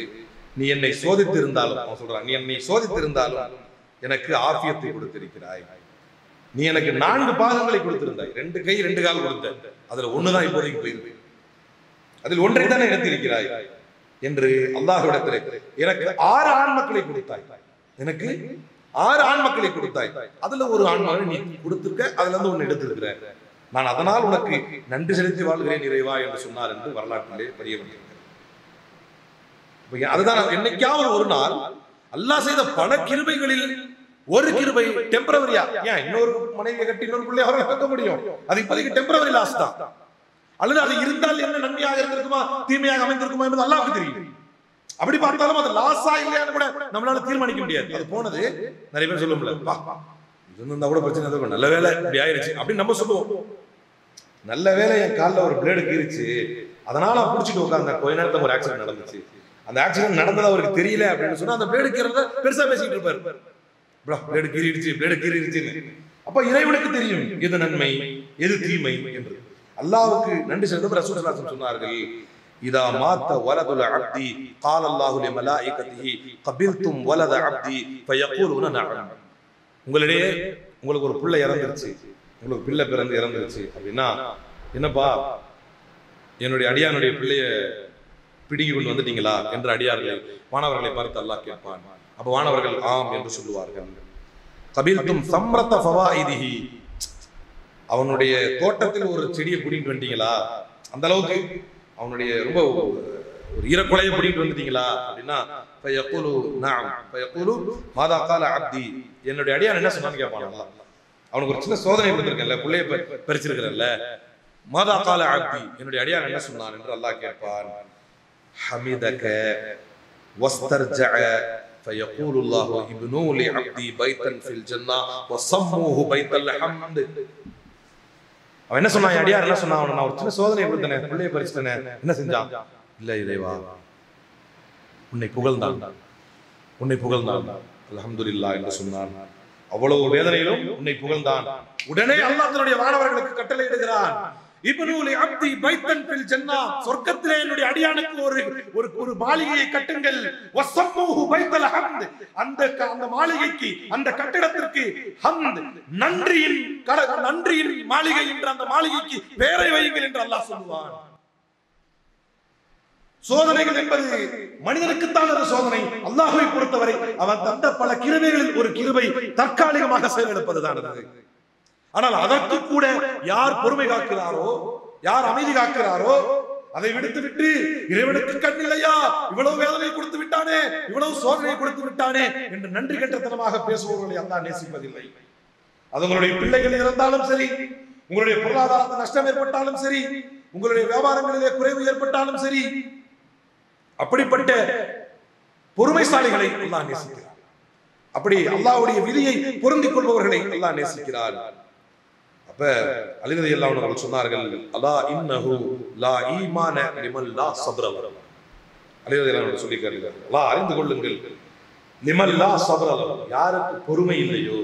நீ என்னை சோதித்திருந்தாலும், அவன் சொல்றான், நீ என்னை சோதித்திருந்தாலும் எனக்கு ஆஃபியத்தை கொடுத்திருக்கிறாய், நீ எனக்கு 4 பாகங்களை கொடுத்திருந்தாய், 2 கை 2 கால் கொடுத்த, அதுல ஒண்ணுதான் இப்போதைக்கு போயிருக்கு, அதில் ஒன்றை தானே எடுத்திருக்கிறாய் என்று அல்லாஹ்விடத்திலே, எனக்கு 6 ஆண் மக்களை கொடுத்தாய், எனக்கு 6 ஆண் மக்களை கொடுத்தாய், அதுல ஒரு ஆண் மகன் நீ கொடுத்திருக்க, அதுல இருந்து ஒன்னு எடுத்திருக்கிற, நான் அதனால் உனக்கு நன்றி செலுத்தி வாழ்கிறேன் இறைவா என்று சொன்னார் என்று வரலாற்றிலே பதியப்பட்டிருக்கிறது. அதுதான் என்னைக்காவது ஒரு நாள் அல்லாஹ் செய்த பல கிருபைகளில் ஒரு கிருபை டெம்பரவரியா, ஏன் இன்னொரு மனைவியை கட்டி இன்னொரு பிள்ளை அவரை வைக்க முடியும், அது இப்போதைக்கு டெம்பரவரி லாஸ் தான், அல்லது அது இருந்தால் என்ன நன்மையாக இருந்திருக்குமா தீமையாக அமைந்திருக்குமா என்பது அல்லாஹ்வுக்கு தெரியும். அப்படி பார்த்தாலும் அது லாஸா இல்லையான்னு கூட நம்மளால தீர்மானிக்க முடியாது. அது போனது நிறைய பேர் சொல்லுவோம்ல, இது இருந்தா கூட பிரச்சனை இருக்கும், நல்ல வேலை இப்படி ஆயிடுச்சு அப்படின்னு நம்ம சொல்லுவோம். நல்ல வேலை என் காலில் ஒரு பிளேடு கீறிச்சு, அதனால பிடிச்சிட்டு உட்கார்ந்த, கொஞ்ச நேரத்துல ஒரு ஆக்சிடென்ட் நடந்துச்சு, அந்த ஆக்சிடென்ட் நடந்தது அவருக்கு தெரியல அப்படின்னு சொன்னா அந்த பிளேடு கீறத பெருசா பேசிட்டு இருப்பாரு, பிளேடு கீறிடுச்சு பிளேடு கீறிடுச்சுன்னு. அப்ப இறைவனுக்கு தெரியும் எது நன்மை எது தீமை என்று. அல்லாஹ்வுக்கு நன்றி செலுத்த ரசூல் ஸல்லல்லாஹு அலைஹி வஸல்லம் சொன்னார்கள், இதா மாத்த வலதுல் அப்தி قال الله لملائكته قبلتم ولد عبدي فيقولون نعم. உங்களுக்கு ஒரு பிள்ளை இறந்துருச்சு, உங்களுக்கு பிள்ளை பிறந்து இறந்துருச்சு அப்படின்னா, என்னப்பா என்னுடைய அடியானுடைய பிள்ளைய பிடிங்கி கொண்டு வந்துட்டீங்களா என்று அடியார்களை வானவர்களை பார்த்து அல்லாஹ் கேட்பான். அப்ப வானவர்கள் ஆம் என்று சொல்லுவார்கள். கபில்தும் சம்ரத ஃபவாயிதிஹி, அவனுடைய தோட்டத்தில் ஒரு செடியை பிடிங்கிட்டு வந்துட்டீங்களா, அந்த அளவுக்கு அவனுடைய ரொம்ப ஒரு ஈரக்குலையை பிடிங்கிட்டு வந்துட்டீங்களா அப்படின்னா, ஃபயகுலு நஅம் ஃபயகுலு மாதா கால அப்தி, என்னுடைய அடியான் என்ன சொன்னான்னு கேட்பான் அல்லாஹ். அவனுக்கு ஒரு சின்ன சோதனை கொடுத்திருக்கேன்ல, பிள்ளையை பறிச்சிருக்கிறல்ல, மாதா கால அப்தி, என்னுடைய அடியான் என்ன சொன்னான் என்று அல்லாஹ் கேட்பான். ஹமிதக வஸ்தர்ஜஅ فيقول الله ابنوا لعبدي بيتا في الجنه وسموه بيت الحمد. அவன் என்ன சொன்னான், அடியார் என்ன சொன்னான், நான் ஒரு சின்ன சோதனை கொடுத்தனே, பிள்ளையை பறிச்சிட்டனே, என்ன செஞ்சான், இல்ல இறைவா உன்னை புகழ்ந்தான் அல்ஹம்துலில்லாஹ் என்று சொன்னான். அவ்வளவு வேதனையிலும் உன்னை புகழ்ந்தான். உடனே அல்லாஹ் தன்னுடைய வானவர்களுக்கு கட்டளை இடுகிறான், இப்னு லி அப்தி பைத்தன் ஃபில் ஜன்னah, சொர்க்கத்திலே என்னுடைய அடியானுக்கு ஒரு மாளிகையை கட்டுங்கள். வஸம்முஹு பைத்தல் ஹம்த், அந்த மாளிகைக்கு அந்த கட்டிடத்திற்கு ஹம்த் நன்றியின் மாளிகை என்ற அந்த மாளிகைக்கு பெயரை வையுங்கள் என்று அல்லாஹ் சொல்வான். சோதனைகள் என்பது மனிதனுக்குத்தான் அது சோதனை. அல்லாஹ்வை பொறுத்தவரை அவன் தந்த பல கிருபைகளில் ஒரு கிருபை தற்காலிகமாக செயலெடுப்பதுதான் அது. ஆனால் அதற்கு கூட யார் பொறுமை காக்கிறாரோ, யார் அமைதி காக்கிறாரோ, அதை விடுத்துவிட்டு இறைவனுக்கு கண் இல்லையா, இவ்வளவு வேதனை கொடுத்து விட்டானே, இவ்வளவு சோதனை கொடுத்து விட்டானே என்று நன்றி கெட்டத்தனமாக பேசுபவர்களை அல்லாஹ் நேசிப்பதில்லை. அது உங்களுடைய பிள்ளைகள் இருந்தாலும் சரி, உங்களுடைய பொருளாதாரத்தில் நஷ்டம் ஏற்பட்டாலும் சரி, உங்களுடைய வியாபாரங்களிலே குறைவு ஏற்பட்டாலும் சரி, அப்படிப்பட்ட பொறுமைசாலிகளை அல்லாஹ் நேசிக்கிறார். அப்படி அல்லாஹ்வுடைய விதியை பொருந்திக் கொள்பவர்களை அல்லாஹ் நேசிக்கிறார். அப்ப அலி ரலியல்லாஹு அன்ஹு அவர்கள் சொன்னார்கள், அலா இன்னஹு லா ஈமான லிமன் லா ஸப்ர. அலி ரலியல்லாஹு அன்ஹு சொல்லியிருக்கார்கள், அல்லாஹ் அறிந்து கொள்ளுங்கள், லிமன் லா ஸப்ர, யாருக்கு பொறுமை இல்லையோ,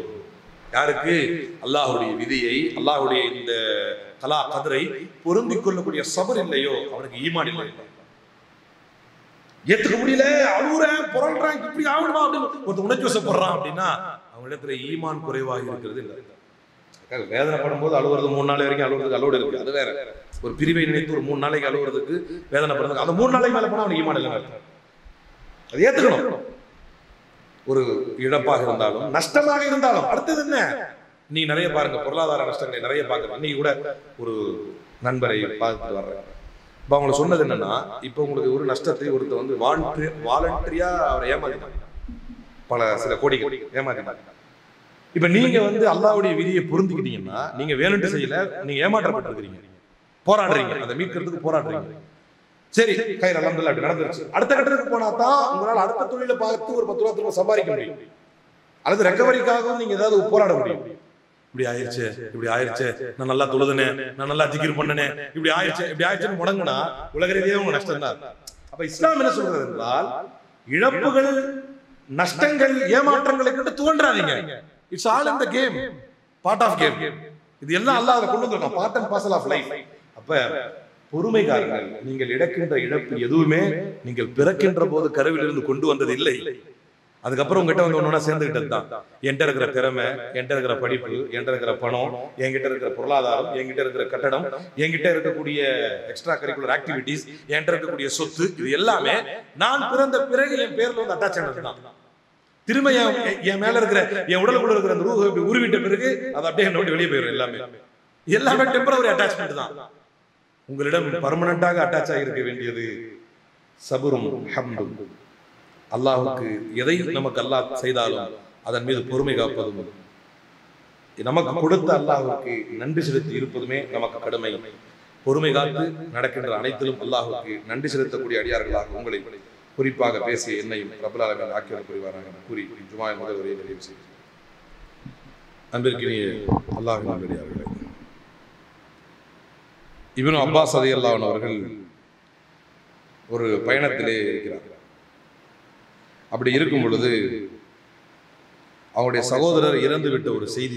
யாருக்கு அல்லாஹ்வுடைய விதியை அல்லாஹ்வுடைய இந்த கலா கதரை பொருந்திக் கொள்ளக்கூடிய சபர் இல்லையோ, அவனுக்கு ஈமான் இல்லை. ஏத்துக்க முடியல, அழுகுறேன் புரள்றான், இப்படி ஆகணுமா அப்படின்னு ஒரு உணர்ச்சி வசப்படுறான் அப்படின்னா அவனிடத்துல ஈமான் குறைவாக இருக்கிறது இல்லை. வேதனைப்படும் போது அழுவுறது 3 நாள் வரைக்கும் அழுவுறதுக்கு அலோடு இருக்கு, அது வேற. ஒரு பிரிவை நினைத்து ஒரு 3 நாளைக்கு அழுவுறதுக்கு வேதனைப்படுறதுக்கு, அந்த 3 நாளைக்கு மேல போனா அவனுக்கு ஈமான் இல்லை, அது ஏத்துக்கணும். ஒரு இழப்பாக இருந்தாலும் நஷ்டமாக இருந்தாலும். அடுத்தது என்ன, நீ நிறைய பாருங்க, பொருளாதார நஷ்டங்களை நிறைய பாக்குறேன். இன்னைக்கு கூட ஒரு நண்பரை பார்த்துட்டு வர்றேன். இப்ப அவங்களுக்கு சொன்னது என்னன்னா, இப்ப உங்களுக்கு ஒரு நஷ்டத்தை ஒருத்தர் வந்து வாலண்டரியா அவரை ஏமாத்திட்டாங்க, சில கோடிகள் ஏமாத்திட்டாங்க. இப்ப நீங்க அல்லாஹ்வுடைய விதியை பொருந்திக்கிட்டீங்கன்னா நீங்க வேணும்னு செய்யல, நீங்க ஏமாற்றப்பட்டிருக்கிறீங்க, போராடுறீங்க, அதை மீட்கிறதுக்கு போராடுறீங்க. சரி, கையில் அல்ஹம்துலில்லாஹ் அப்படி நடந்துருச்சு. அடுத்த கட்டத்துக்கு போனா தான் உங்களால் அடுத்த தொழிலை பார்த்து ஒரு 10 ரூபா திரும்ப சம்பாதிக்க முடியும், அல்லது ரெக்கவரிக்காகவும் நீங்க ஏதாவது போராட முடியும். இப்படி ஆயிடுச்சு, இப்படி ஆயிடுச்சு, நான் நல்லா தொழுதுனே, நான் நல்லா திக்ர் பண்ணனே, இப்படி ஆயிடுச்சுன்னு முடங்குனா உலக ரீதியாக உங்க நஷ்டம் தான். அப்ப இஸ்லாம் என்ன சொல்றது என்றால், இழப்புகள், நஷ்டங்கள், ஏமாற்றங்களை கொண்டு தோன்றாதீங்க. It's all in the game, part of game. இது எல்லாம் அல்லாஹ் அதை கொண்டு வந்திருக்கான், part and parcel of life. அப்ப பொறுமை காரணங்கள். நீங்கள் இழக்கின்ற இழப்பு எதுவுமே நீங்கள் பிறக்கின்ற போது கருவிலிருந்து கொண்டு வந்தது இல்லை. அதுக்கப்புறம் உங்ககிட்ட ஒன்னொன்னா சேர்ந்துகிட்டது தான். என்கிட்ட இருக்கிற திறமை, என்கிட்ட இருக்கிற படிப்பு, என்கிட்ட இருக்கிற பணம், என்கிட்ட இருக்கிற பொருளாதாரம், என்கிட்ட இருக்கிற கட்டடம், என்கிட்ட இருக்கக்கூடிய எக்ஸ்ட்ரா கரிக்குலர் ஆக்டிவிட்டிஸ், என்கிட்ட இருக்கக்கூடிய சொத்து, இது எல்லாமே நான் பிறந்த பிறகு என் பேர்ல அட்டாச் ஆனது தான். திரும்ப என் மேல இருக்கிற என் உடலுக்குள்ள இருக்கிற அந்த ரூஹை உருவிட்ட பிறகு அது அப்படியே என்ன வெளியே போயிடும். எல்லாமே டெம்பரவரி அட்டாச்மெண்ட் தான். உங்களிடம் பர்மனண்டாக அட்டாச் ஆகியிருக்க வேண்டியது சபுரும் ஹம்தும். அல்லாஹுக்கு எதை நமக்கு அல்லாஹ் செய்தாலும் அதன் மீது பொறுமை காப்பதும், நமக்கு கொடுத்த அல்லாஹுக்கு நன்றி செலுத்தி இருப்பதுமே நமக்கு கடமை. பொறுமை காத்து நடக்கின்ற அனைத்திலும் அல்லாஹுக்கு நன்றி செலுத்தக்கூடிய அடியார்களாக உங்களை குறிப்பாக பேசிய என்னையும் ரப்பல் ஆலமீன் ஆக்கியவர் புரிவாராக கூறி ஜுமாவின் முதல் உரையை நிறைவு செய்கிறேன். அன்பிற்கினிய அல்லாஹ்வின் நல்லடியார்களே, இப்னு அப்பாஸ் ரலியல்லாஹு அன்ஹு அவர்கள் ஒரு பயணத்திலே இருக்கிறார். அப்படி இருக்கும் பொழுது அவருடைய சகோதரர் இறந்து விட்ட ஒரு செய்தி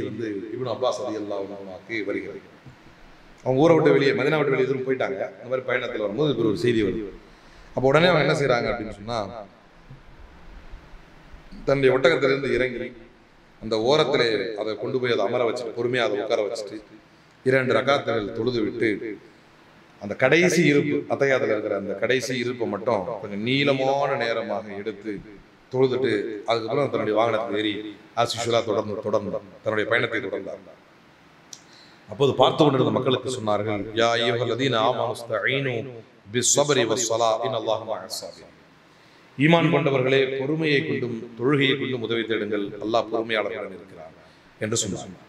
இப்னு அப்பாஸ் ரலியல்லாஹு அன்ஹுவுக்கு வருகிறது. அவங்க ஊரை விட்டு வெளியே, மதீனா விட்டு வெளியே எதுவும் போயிட்டாங்க. அந்த மாதிரி பயணத்தில் வரும்போது ஒரு செய்தி வருது. அப்போ உடனே அவங்க என்ன செய்யறாங்க அப்படின்னு சொன்னா, தன்னுடைய ஒட்டகத்திலிருந்து இறங்கி அந்த ஓரத்திலே அதை கொண்டு போய் அதை அமர வச்சுட்டு பொறுமையாக அதை உட்கார வச்சுட்டு 2 ரகாத்துகள் தொழுது விட்டு அந்த கடைசி இருப்பு, அத்தையாத்துல இருக்கிற அந்த கடைசி இருப்பை மட்டும் கொஞ்சம் நீளமான நேரமாக எடுத்து தொழுதுட்டு அதுக்கப்புறம் தன்னுடைய வாகனத்தில் ஏறி ஆசிஷுவலா தொடர்ந்து தன்னுடைய பயணத்தை தொடர்ந்தார். அப்போது பார்த்து கொண்டிருந்த மக்களுக்கு சொன்னார்கள், யா அய்யுஹல்லதீன ஆமனு இஸ்தஈனு பிஸ்ஸப்ரி வஸ்ஸலா இன்னல்லாஹ மஅஸ் ஸாபிரீன். ஈமான் கொண்டவர்களே, பொறுமையை கொண்டும் தொழுகையை கொண்டும் உதவி தேடுங்கள், அல்லாஹ் பொறுமையாளர்களுடன் இருக்கிறார் என்று சொன்னார்.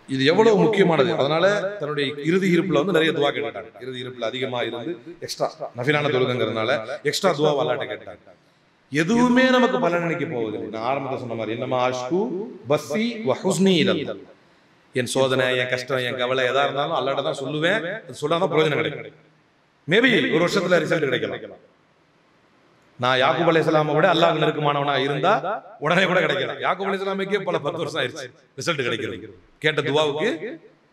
இது எவ்வளவு முக்கியமானது. அதனால தன்னுடைய இறுதி இருப்புல நிறைய துவா கேட்டாங்க. இறுதி இருப்புல அதிகமா இருந்து எக்ஸ்ட்ரா நஃபிலான தொழுகைங்கிறதுனால எக்ஸ்ட்ரா துவா அல்லாஹ்ட்ட கேட்டாங்க. எதுவுமே நமக்கு பலன் அளிக்க போவதில்லை. நான் ஆரம்பத்தில் சொன்ன மாதிரி, என்னமா அஷ்கு பஸ்ஸி வ ஹுஸ்னி இலல்லாஹ், என் சோதனை, என் கஷ்டம், என் கவலை எதா இருந்தாலும் அல்லாஹ்ட்ட தான் சொல்லுவேன். சொல்லாதான் பிரயோஜனம் கிடைக்கும். மேபி ஒரு வருஷத்துல ரிசல்ட் கிடைக்கலாம். நான் யாக்கூப் அலைஹிஸ்ஸலாமை விட அல்லாஹ்வுக்கு நெருக்கமானவனா இருந்தா உடனே கூட கிடைக்கலாம். யாக்கூப் அலைஹிஸ்ஸலாமுக்கே பல 10 வருஷம் ஆயிடுச்சு ரிசல்ட் கிடைக்கிறது. கேட்ட துவாவுக்கு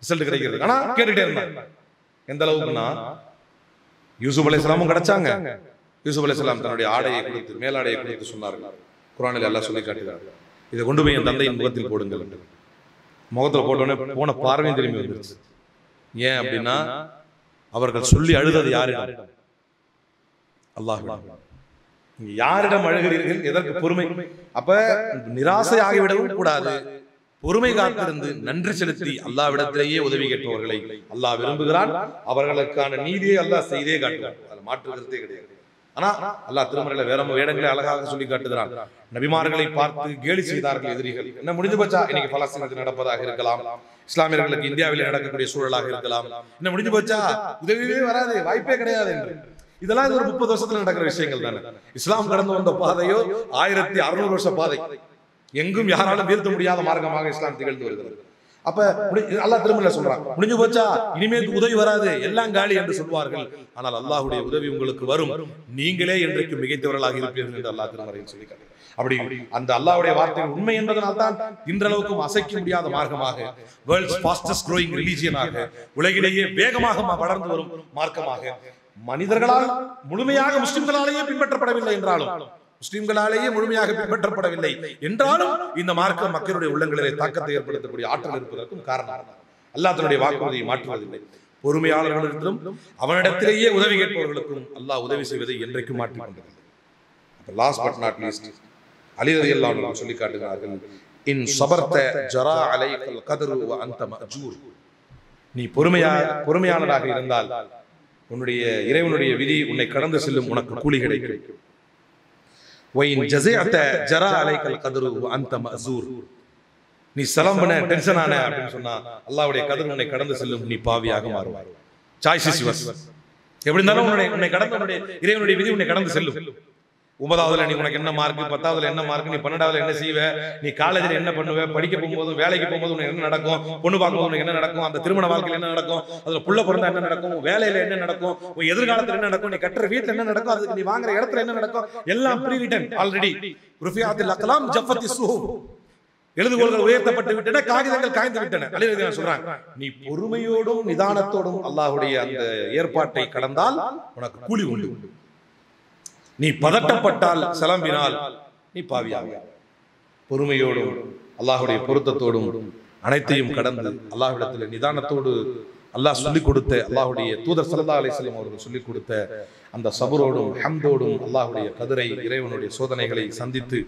ரிசல்ட் கிடைக்கிறது. ஆனா கேட்டுட்டே இருந்தாங்க. எந்த அளவுக்குன்னா, யூசுப் அலைஹிஸ்ஸலாமும் கிடைச்சாங்க. யூசுப் அலைஹிஸ்ஸலாம் தன்னுடைய ஆடையை கொடுத்து, மேலாடையை கொடுத்து சொன்னார்கள். குர்ஆனில் அல்லாஹ் சொல்லி காட்டுகிறார், இதை கொண்டு போய் என் தந்தையின் முகத்தில் போடுங்கள் என்று. முகத்தில் போட்டோடனே போன பார்வையும் திரும்பி வந்துருச்சு. ஏன் அப்படின்னா, அவர்கள் சொல்லி அழுதது யாரிடம்? அல்லாஹ்விடம். நீங்க யாரிடம் அழுகிறீர்கள்? எதற்கு? பொறுமை. அப்ப நிராசை ஆகிவிடவும் கூடாது. பொறுமை காத்திருந்து நன்றி செலுத்தி அல்லாஹ்விடத்திலேயே உதவி கேட்பவர்களை அல்லாஹ் விரும்புகிறான். அவர்களுக்கான நீதியை அல்லாஹ் செய்தே காட்டுகிறான். அதுல மாற்று கருத்தே கிடையாது. ஆனா அல்லாஹ் திருமறையில வேற வேடங்களை அழகாக சொல்லி காட்டுகிறான். நபிமார்களை பார்த்து கேலி செய்தார்கள் எதிரிகள். என்ன முடிஞ்சு போச்சா? இன்னைக்கு பலஸ்தீனத்தில் நடப்பதாக இருக்கலாம், இஸ்லாமியர்களுக்கு இந்தியாவில் நடக்கக்கூடிய சூழலாக இருக்கலாம். என்ன முடிஞ்சு போச்சா? உதவியே வராது, வாய்ப்பே கிடையாது என்று. இதெல்லாம் இது ஒரு 30 வருஷத்துல நடக்கிற விஷயங்கள் தானே. இஸ்லாம் கடந்து வந்த பாதையோ 1600 வருஷ பாதை. எங்கும் யாராலும் வீழ்த்த முடியாத மார்க்கமாக இஸ்லாம் திகழ்ந்து வருகிறது. அப்ப அல்லாஹ் திருமறையில சொல்றான், முடிஞ்சு போச்சா, இனிமேல் உதவி வராது, எல்லாம் காலி என்று சொல்வார்கள். ஆனால் அல்லாஹ்வுடைய உதவி உங்களுக்கு வரும். நீங்களே என்றைக்கு மிகைத்தவர்களாக இருப்பீர்கள் என்று அல்லாஹ் திருமறையில் சொல்லி காட்டுகிறார். அப்படி அந்த அல்லாஹ்வுடைய வார்த்தை உண்மை என்பதனால் தான் இன்றளவுக்கும் அசைக்க முடியாத மார்க்கமாக, வேர்ல்ட்ஸ் ஃபாஸ்டஸ்ட் growing ரிலிஜியனாக, உலகிலேயே வேகமாக வளர்ந்து வரும் மார்க்கமாக, மனிதர்களால் முழுமையாக முஸ்லிம்களாலேயே பின்பற்றப்படவில்லை என்றாலும், முஸ்லிம்களாலேயே முழுமையாக பின்பற்றப்படவில்லை என்றாலும், இந்த மார்க்கம் மக்களுடைய உள்ளங்களிலே தாக்கத்தை ஏற்படுத்தக்கூடிய ஆற்றல் இருப்பதற்கும் காரணம். அல்லாஹ் தன்னுடைய வாக்குறுதியை மாற்றுவதில்லை. பொறுமையாளர்களிடத்திலும் அவனிடத்திலேயே உதவி கேட்பவர்களுக்கும் அல்லாஹ் உதவி செய்வதை என்றைக்கும் மாற்றிக் கொண்டது. லாஸ்ட் பட் நாட் லீஸ்ட், அலி ரலியல்லாஹு அன்ஹு சொல்லி காட்டுகிறார்கள், இன் ஸபர்த ஜரா அலைக்கல் கத்ரு வ அன்த மஅஜூர். நீ பொறுமையாளராக இருந்தால் உன்னுடைய இறைவனுடைய விதி உன்னை கடந்து செல்லும், உனக்கு கூலி கிடைக்கும். وَإِنْ جَزِعْتَ جَرَى عَلَيْكَ الْقَدْرُ وَأَنْتَ مَأْزُورٌ. நீ சலம்பன டென்ஷன் ஆன அப்படின்னு சொன்னா அல்லாஹ்வுடைய கதிர் உன்னை கடந்து செல்லும், நீ பாவியாக மாறுவாய். Choice is yours. எப்படி இருந்தாலும் உன்னை கடந்து இறைவனுடைய விதி உன்னை கடந்து செல்லும். 9வதுல நீ உனக்கு என்ன மார்க், 10வதுல என்ன மார்க், நீ 12வதுல என்ன செய்வ, நீ காலேஜில் என்ன பண்ணுவ, படிக்க போகும்போது வேலைக்கு போகும்போது உனக்கு என்ன நடக்கும், பொண்ணு பார்க்கும்போது உனக்கு என்ன நடக்கும், அந்த திருமண வாழ்க்கையில் என்ன நடக்கும், அதுல புள்ள பிறந்தா என்ன நடக்கும், வேலையில என்ன நடக்கும், உன் எதிர்காலத்தில் என்ன நடக்கும், நீ கட்டுற வீட்டுல என்ன நடக்கும், அதுக்கு நீ வாங்குற இடத்துல என்ன நடக்கும், எல்லாம் ப்ரீ ரிட்டன் ஆல்ரெடி. ருஃபியாத்தில் அக்லாம் ஜஃபத்தி சுஹூப், எழுதுகோள்கள் உயர்த்தப்பட்டு விட்டன, காகிதங்கள் காய்ந்து விட்டன. அலைஹிஸ்ஸலாம் சொல்றாங்க, நீ பொறுமையோடும் நிதானத்தோடும் அல்லாஹ்வுடைய அந்த ஏற்பாட்டை கடந்தால் உனக்கு கூலி உண்டு. நீ பதட்டப்பட்டால் சலம்பினால் நீ பாவியாக. பொறுமையோடும் அல்லாஹ்வுடைய பொருத்தத்தோடும் அனைத்தையும் கடந்து அல்லாஹ்விடத்தில் நிதானத்தோடு அல்லாஹ் சொல்லிக் கொடுத்த, அல்லாஹ்வுடைய தூதர் ஸல்லல்லாஹு அலைஹி வஸல்லம் அவர்கள் சொல்லிக் கொடுத்த அந்த சபரோடும் ஹம்தோடும் அல்லாஹ்வுடைய கதிரை, இறைவனுடைய சோதனைகளை சந்தித்து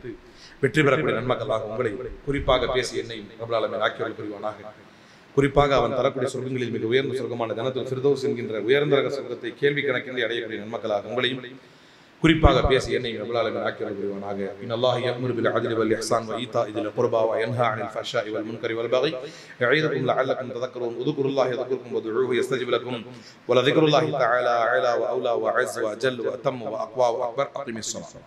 வெற்றி பெறக்கூடிய நன்மக்களாக உங்களை குறிப்பாக பேசி என்னையும் ரப்பல் ஆலமீன் ஆக்கியவர்கள் புரிவானாக. குறிப்பாக அவன் தரக்கூடிய சொர்க்கங்களில் மிக உயர்ந்த சொர்க்கமான ஜன்னத்துல் ஃபிர்தௌஸ் என்கின்ற உயர்ந்த ரக சொர்க்கத்தை கேள்வி கணக்கின்றி அடையக்கூடிய நன்மக்களாக உங்களையும் குறிப்பாக பேசி என்னையும் ரப்பல் ஆலமீன் ஆக்கியவர்கள் புரிவானாக. இன்னல்லாஹ யஅமுரு பில் அத்லி வல் இஹ்சான் வ ஈதாஇ தில் குர்பா வ யன்ஹா அனில் ஃபஹ்ஷாஇ வல் முன்கரி வல் பகி யஈதுக்கும் லஅல்லக்கும் ததக்கரூன் உذ்குருல்லாஹ யذ்குருக்கும் வதுஊஹு யஸ்தஜிப் லக்கும் வ லذிக்ருல்லாஹி தஆலா அலா வ அவ்லா வ அஸ்ஸ வ ஜல் வ அத்தம் வ அக்வா வ அக்பர். அகிமிஸ் ஸலாத்.